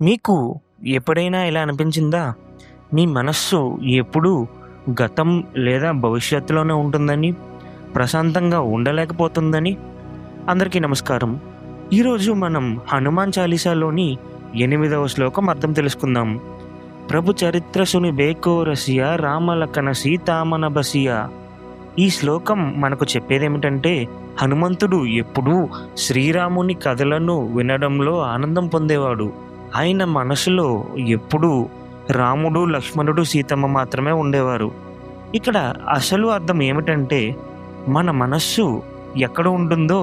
మీకు ఎప్పుడైనా ఇలా అనిపించిందా? మీ మనస్సు ఎప్పుడూ గతం లేదా భవిష్యత్తులోనే ఉంటుందని, ప్రశాంతంగా ఉండలేకపోతుందని? అందరికీ నమస్కారం. ఈరోజు మనం హనుమాన్ చాలీసాలోని 8వ శ్లోకం అర్థం తెలుసుకుందాం. ప్రభు చరిత్ర సుని బేకో రసియ రామలకన సీతామన బసియ. ఈ శ్లోకం మనకు చెప్పేదేమిటంటే, హనుమంతుడు ఎప్పుడూ శ్రీరాముని కథలను వినడంలో ఆనందం పొందేవాడు. ఆయన మనసులో ఎప్పుడూ రాముడు, లక్ష్మణుడు, సీతమ్మ మాత్రమే ఉండేవారు. ఇక్కడ అసలు అర్థం ఏమిటంటే, మన మనస్సు ఎక్కడ ఉంటుందో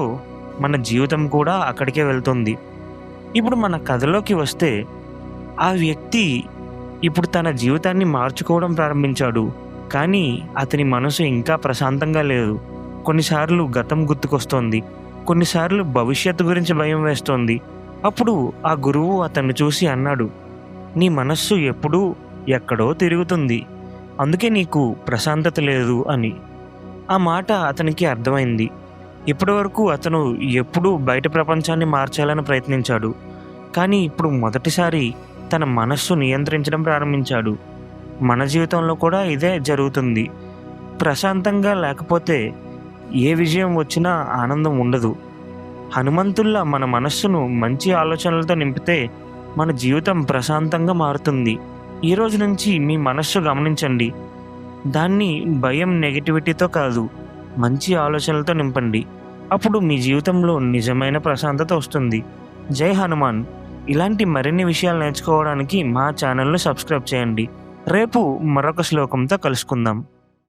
మన జీవితం కూడా అక్కడికే వెళ్తుంది. ఇప్పుడు మన కథలోకి వస్తే, ఆ వ్యక్తి ఇప్పుడు తన జీవితాన్ని మార్చుకోవడం ప్రారంభించాడు. కానీ అతని మనసు ఇంకా ప్రశాంతంగా లేదు. కొన్నిసార్లు గతం గుర్తుకొస్తోంది, కొన్నిసార్లు భవిష్యత్తు గురించి భయం వేస్తోంది. అప్పుడు ఆ గురువు అతన్ని చూసి అన్నాడు, నీ మనస్సు ఎప్పుడూ ఎక్కడో తిరుగుతుంది, అందుకే నీకు ప్రశాంతత లేదు అని. ఆ మాట అతనికి అర్థమైంది. ఇప్పటివరకు అతను ఎప్పుడూ బయట ప్రపంచాన్ని మార్చాలని ప్రయత్నించాడు. కానీ ఇప్పుడు మొదటిసారి తన మనస్సు నియంత్రించడం ప్రారంభించాడు. మన జీవితంలో కూడా ఇదే జరుగుతుంది. ప్రశాంతంగా లేకపోతే ఏ విజయం వచ్చినా ఆనందం ఉండదు. హనుమంతుల్లా మన మనస్సును మంచి ఆలోచనలతో నింపితే మన జీవితం ప్రశాంతంగా మారుతుంది. ఈ రోజు నుంచి మీ మనస్సు గమనించండి. దాన్ని భయం, నెగిటివిటీతో కాదు, మంచి ఆలోచనలతో నింపండి. అప్పుడు మీ జీవితంలో నిజమైన ప్రశాంతత వస్తుంది. జై హనుమాన్. ఇలాంటి మరిన్ని విషయాలు నేర్చుకోవడానికి మా ఛానల్ను సబ్స్క్రైబ్ చేయండి. రేపు మరొక శ్లోకంతో కలుసుకుందాం.